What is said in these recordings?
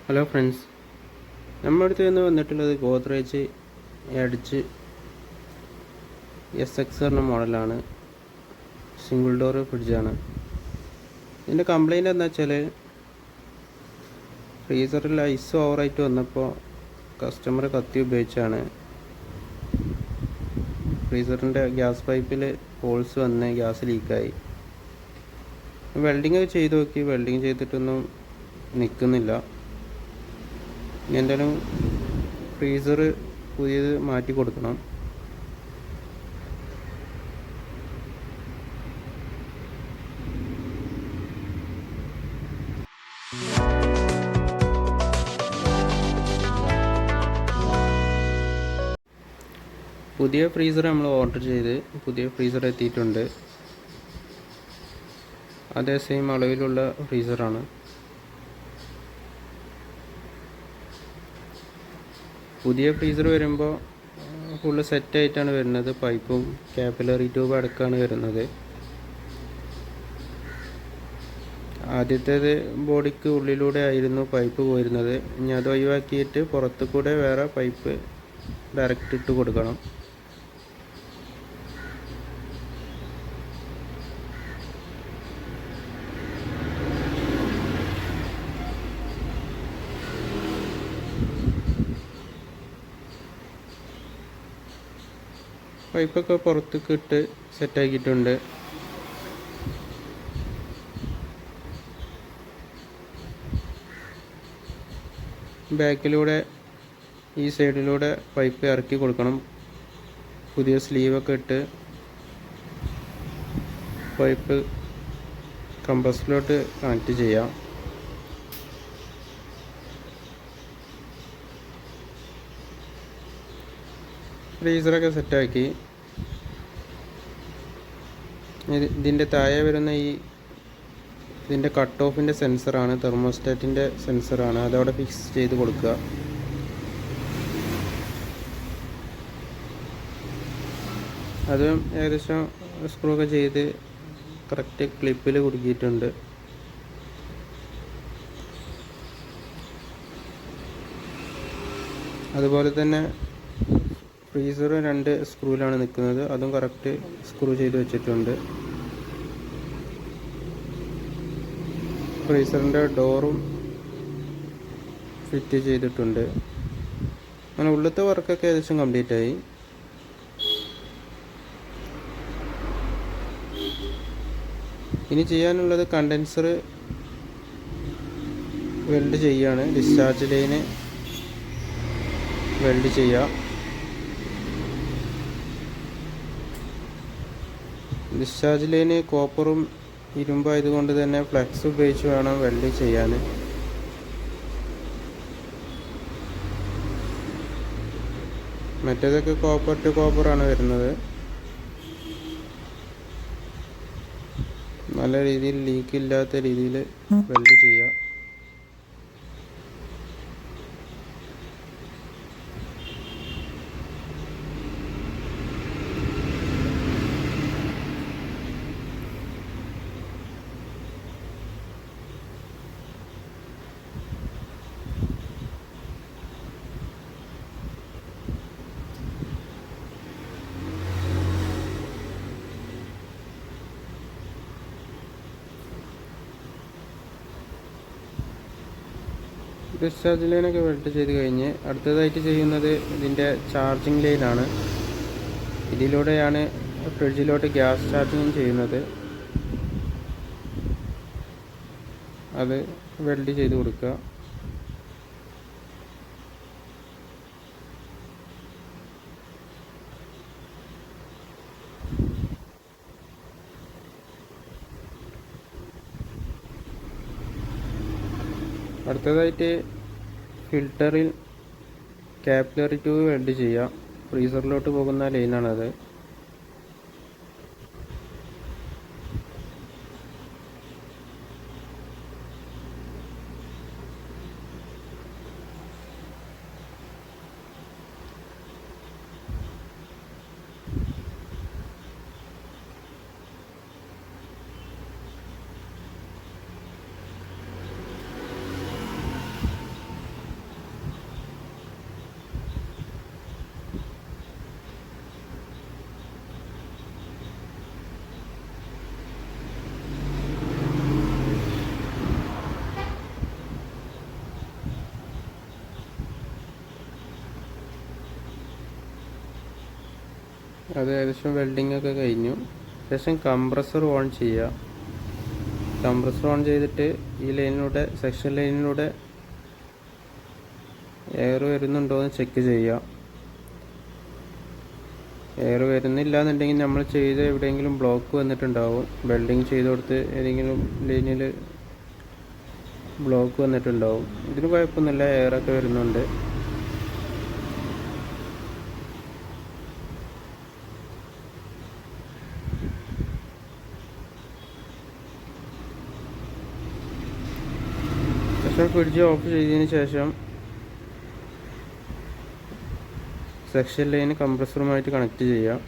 Hello friends, നമ്മുടെ അടുത്ത് നിന്ന് വന്നിട്ടുള്ളത് ഗോദ്രേജ് എഡ്ജ് SX എന്ന മോഡലാണ്. സിംഗിൾ ഡോർ ഫ്രിഡ്ജാണ്. ഇതിൻ്റെ കംപ്ലൈൻറ്റ് എന്താ വെച്ചാൽ, ഫ്രീസറിൽ ഐസ് ഓവറായിട്ട് വന്നപ്പോൾ കസ്റ്റമർ കത്തി ഉപയോഗിച്ചാണ് ഫ്രീസറിൻ്റെ ഗ്യാസ് പൈപ്പിൽ ഹോൾസ് വന്ന് ഗ്യാസ് ലീക്കായി. വെൽഡിങ് ചെയ്ത് നോക്കി, വെൽഡിങ് ചെയ്തിട്ടൊന്നും നിൽക്കുന്നില്ല. ഇനി എന്തായാലും ഫ്രീസർ പുതിയത് മാറ്റി കൊടുക്കണം. പുതിയ ഫ്രീസർ നമ്മൾ ഓർഡർ ചെയ്ത് പുതിയ ഫ്രീസർ എത്തിയിട്ടുണ്ട്. അതേ സെയിം അളവിലുള്ള ഫ്രീസറാണ്. പുതിയ ഫ്രീസർ വരുമ്പോൾ ഫുള്ള് സെറ്റായിട്ടാണ് വരുന്നത്. പൈപ്പും കാപ്പിലറി ട്യൂബ് അടക്കമാണ് വരുന്നത്. ആദ്യത്തേത് ബോഡിക്ക് ഉള്ളിലൂടെ ആയിരുന്നു പൈപ്പ് പോയിരുന്നത്. ഇനി അത് ഒഴിവാക്കിയിട്ട് പുറത്തു കൂടെ വേറെ പൈപ്പ് ഡയറക്റ്റ് ഇട്ട് കൊടുക്കണം. പൈപ്പൊക്കെ പുറത്തേക്ക് ഇട്ട് സെറ്റാക്കിയിട്ടുണ്ട്. ബാക്കിലൂടെ ഈ സൈഡിലൂടെ പൈപ്പ് ഇറക്കി കൊടുക്കണം. പുതിയ സ്ലീവൊക്കെ ഇട്ട് പൈപ്പ് കംപ്രസറിലോട്ട് കണക്റ്റ് ചെയ്യാം. ഫ്രീസറൊക്കെ സെറ്റാക്കി. ഇതിൻ്റെ താഴെ വരുന്ന ഇതിൻ്റെ കട്ട് ഓഫിൻ്റെ സെൻസറാണ്, തെർമോസ്റ്റാറ്റിൻ്റെ സെൻസറാണ്. അതവിടെ ഫിക്സ് ചെയ്ത് കൊടുക്കുക. അതും ഏകദേശം സ്ക്രൂ ഒക്കെ ചെയ്ത് കറക്റ്റ് ക്ലിപ്പിൽ കുടുക്കിയിട്ടുണ്ട്. അതുപോലെ തന്നെ ഫ്രീസർ 2 സ്ക്രൂവിലാണ് നിൽക്കുന്നത്. അതും കറക്റ്റ് സ്ക്രൂ ചെയ്ത് വെച്ചിട്ടുണ്ട്. ഫ്രീസറിൻ്റെ ഡോറും ഫിറ്റ് ചെയ്തിട്ടുണ്ട്. അങ്ങനെ ഉള്ളത്തെ വർക്കൊക്കെ ഏകദേശം കംപ്ലീറ്റ് ആയി. ഇനി ചെയ്യാനുള്ളത് കണ്ടൻസർ വെൽഡ് ചെയ്യാണ്. ഡിസ്ചാർജ് ലൈന് വെൽഡ് ചെയ്യുക. ഡിസ്ചാർജ് ലൈന് കോപ്പറും ഇരുമ്പായതുകൊണ്ട് തന്നെ ഫ്ലെക്സ് ഉപയോഗിച്ച് വേണം വെൽഡ് ചെയ്യാൻ. മറ്റേതൊക്കെ കോപ്പർ ടു കോപ്പറാണ് വരുന്നത്. നല്ല രീതിയിൽ ലീക്ക് ഇല്ലാത്ത രീതിയിൽ വെൽഡ് ചെയ്യുക. ഡിസ്ചാർജ് ലൈനൊക്കെ വെൽഡ് ചെയ്ത് കഴിഞ്ഞ് അടുത്തതായിട്ട് ചെയ്യുന്നത് ഇതിൻ്റെ ചാർജിങ് ലൈനാണ്. ഇതിലൂടെയാണ് ഫ്രിഡ്ജിലോട്ട് ഗ്യാസ് ചാർജിങ് ചെയ്യുന്നത്. അത് വെൽഡ് ചെയ്ത് കൊടുക്കുക. അടുത്തതായിട്ട് ഫിൽറ്ററിൽ കാപ്പിലറി ട്യൂബ് വെൽഡ് ചെയ്യുക. ഫ്രീസറിലോട്ട് പോകുന്ന ലൈനാണത്. അത് ഏകദേശം വെൽഡിംഗ് ഒക്കെ കഴിഞ്ഞു. ശേഷം കംപ്രസർ ഓൺ ചെയ്യുക. കംപ്രസർ ഓൺ ചെയ്തിട്ട് ഈ ലൈനിലൂടെ, സെക്ഷൻ ലൈനിലൂടെ എയർ വരുന്നുണ്ടോ എന്ന് ചെക്ക് ചെയ്യുക. എയർ വരുന്നില്ല എന്നുണ്ടെങ്കിൽ നമ്മൾ ചെയ്ത് എവിടെയെങ്കിലും ബ്ലോക്ക് വന്നിട്ടുണ്ടാവും. വെൽഡിങ് ചെയ്ത് കൊടുത്ത് ഏതെങ്കിലും ലൈനിൽ ബ്ലോക്ക് വന്നിട്ടുണ്ടാവും. ഇതിന് കുഴപ്പമൊന്നുമില്ല, എയറൊക്കെ വരുന്നുണ്ട്. ശേഷം ഫ്രിഡ്ജ് ഓഫ് ചെയ്തതിന് ശേഷം സെക്ഷൻ ലൈൻ കംപ്രസറുമായിട്ട് കണക്ട് ചെയ്യുക.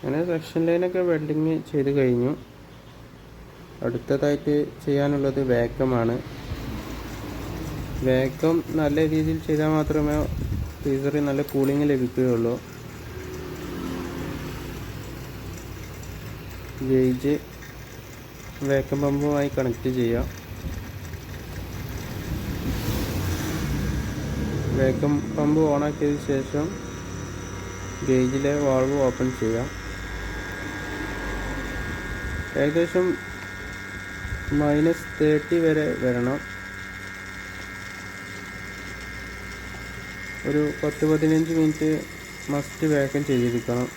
അങ്ങനെ സെക്ഷൻ ലൈനൊക്കെ വെൽഡിങ് ചെയ്ത് കഴിഞ്ഞു. അടുത്തതായിട്ട് ചെയ്യാനുള്ളത് വാക്വമാണ്. വാക്വം നല്ല രീതിയിൽ ചെയ്താൽ മാത്രമേ ഫ്രീസറിൽ നല്ല കൂളിംഗ് ലഭിക്കുകയുള്ളൂ. ഗേജ് വാക്വം പമ്പുമായി കണക്ട് ചെയ്യുക. വാക്വം പമ്പ് ഓണാക്കിയതിന് ശേഷം ഗേജിലെ വാൾവ് ഓപ്പൺ ചെയ്യുക. ഏകദേശം -30 വരെ വരണം. ഒരു 10-15 മിനിറ്റ് മസ്റ്റ് വാക്വം ചെയ്തിരിക്കണം.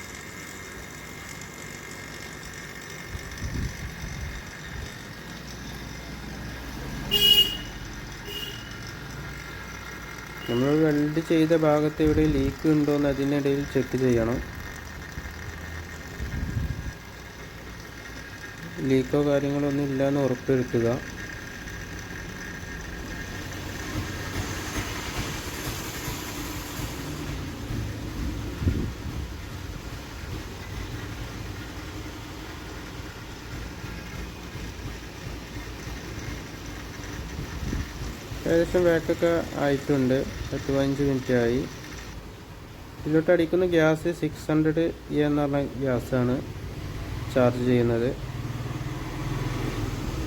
നമ്മൾ വെൽഡ് ചെയ്ത ഭാഗത്ത് എവിടെ ലീക്ക് ഉണ്ടോ എന്ന് അതിനിടയിൽ ചെക്ക് ചെയ്യണം. ലീക്കോ കാര്യങ്ങളോ ഒന്നും ഇല്ലയെന്ന് ഉറപ്പുവരുത്തുക. ഏകദേശം വാക്കൊക്കെ ആയിട്ടുണ്ട്. 10-15 മിനിറ്റ് ആയി. ഇതിലോട്ട് അടിക്കുന്ന ഗ്യാസ് 600 എന്ന് പറഞ്ഞ ഗ്യാസാണ് ചാർജ് ചെയ്യുന്നത്.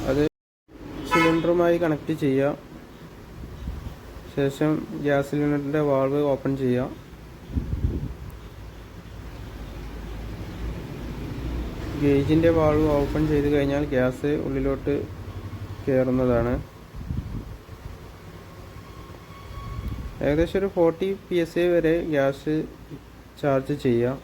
അത് സിലിണ്ടറുമായി കണക്ട് ചെയ്യുക. ശേഷം ഗ്യാസ് സിലിണ്ടറിൻ്റെ വാൾവ് ഓപ്പൺ ചെയ്യുക. ഗേജിൻ്റെ വാൾവ് ഓപ്പൺ ചെയ്ത് കഴിഞ്ഞാൽ ഗ്യാസ് ഉള്ളിലോട്ട് കയറുന്നതാണ്. ഏകദേശം ഒരു 40 PSI വരെ ഗ്യാസ് ചാർജ് ചെയ്യാം.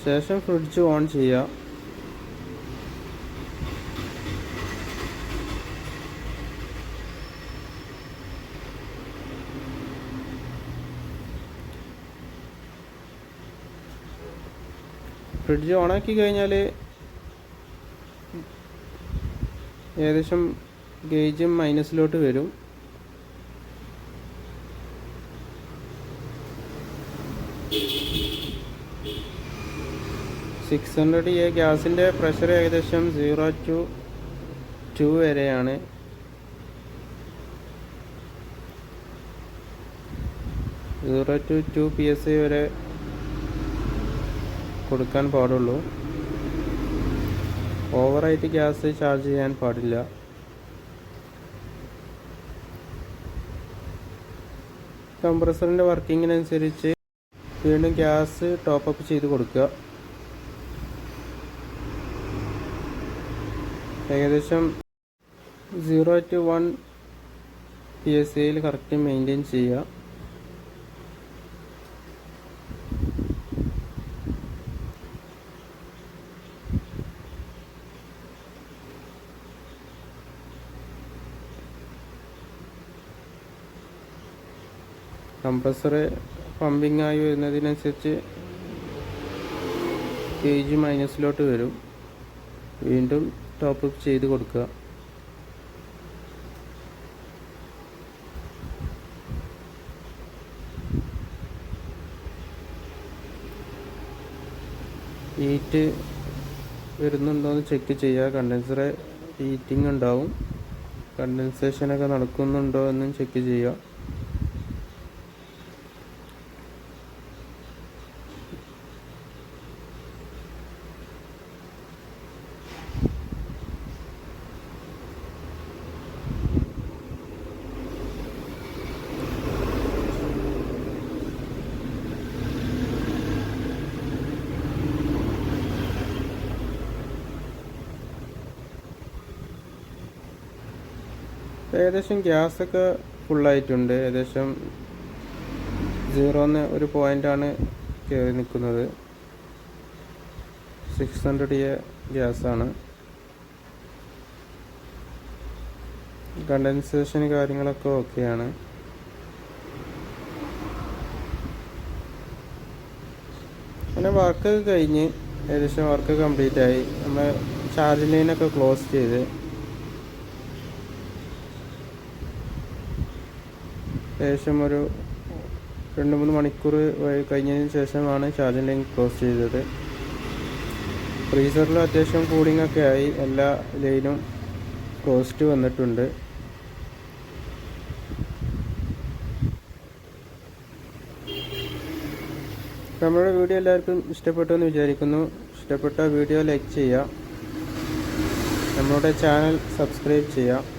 ശേഷം ഫ്രിഡ്ജ് ഓൺ ചെയ്യുക. ഫ്രിഡ്ജ് ഓണാക്കി കഴിഞ്ഞാൽ ഏകദേശം ഗേജും മൈനസിലോട്ട് വരും. ഗ്യാസിൻ്റെ പ്രഷർ ഏകദേശം 0 to 2 വരെയാണ്. 0 to 2 PSI വരെ കൊടുക്കാൻ പാടുള്ളൂ. ഓവറായിട്ട് ഗ്യാസ് ചാർജ് ചെയ്യാൻ പാടില്ല. കംപ്രസറിൻ്റെ വർക്കിങ്ങിനനുസരിച്ച് വീണ്ടും ഗ്യാസ് ടോപ്പപ്പ് ചെയ്ത് കൊടുക്കുക. ഏകദേശം 0 to 1 PSIയിൽ കറക്റ്റ് മെയിൻറ്റെയിൻ ചെയ്യുക. കംപ്രസർ പമ്പിങ് ആയി വരുന്നതിനനുസരിച്ച് കേജ് മൈനസിലോട്ട് വരും. വീണ്ടും ടോപ്പ് അപ്പ് ചെയ്ത് കൊടുക്കുക. ഹീറ്റ് വരുന്നുണ്ടോയെന്ന് ചെക്ക് ചെയ്യുക. കണ്ടൻസർ ഹീറ്റിംഗ് ഉണ്ടാവും. കണ്ടൻസേഷനൊക്കെ നടക്കുന്നുണ്ടോ എന്നും ചെക്ക് ചെയ്യുക. ഏകദേശം ഗ്യാസൊക്കെ ഫുള്ളായിട്ടുണ്ട്. ഏകദേശം 0 ഒരു പോയിൻ്റാണ് കയറി നിൽക്കുന്നത്. 600 ഗ്യാസാണ്. കണ്ടൻസേഷൻ കാര്യങ്ങളൊക്കെ ഓക്കെയാണ്. അങ്ങനെ വർക്ക് കഴിഞ്ഞ് ഏകദേശം വർക്ക് കംപ്ലീറ്റ് ആയി. നമ്മൾ ചാർജിങ് ലൈനൊക്കെ ക്ലോസ് ചെയ്ത് ഏകദേശം ഒരു 2-3 മണിക്കൂർ കഴിഞ്ഞതിന് ശേഷമാണ് ചാർജിങ് ലൈൻ ക്ലോസ് ചെയ്തത്. ഫ്രീസറിലും അത്യാവശ്യം കൂളിംഗ് ഒക്കെ ആയി. എല്ലാ ലൈനും ക്ലോസ്ഡ് വന്നിട്ടുണ്ട്. നമ്മുടെ വീഡിയോ എല്ലാവർക്കും ഇഷ്ടപ്പെട്ടു എന്ന് വിചാരിക്കുന്നു. ഇഷ്ടപ്പെട്ട വീഡിയോ ലൈക്ക് ചെയ്യുക. നമ്മളുടെ ചാനൽ സബ്സ്ക്രൈബ് ചെയ്യുക.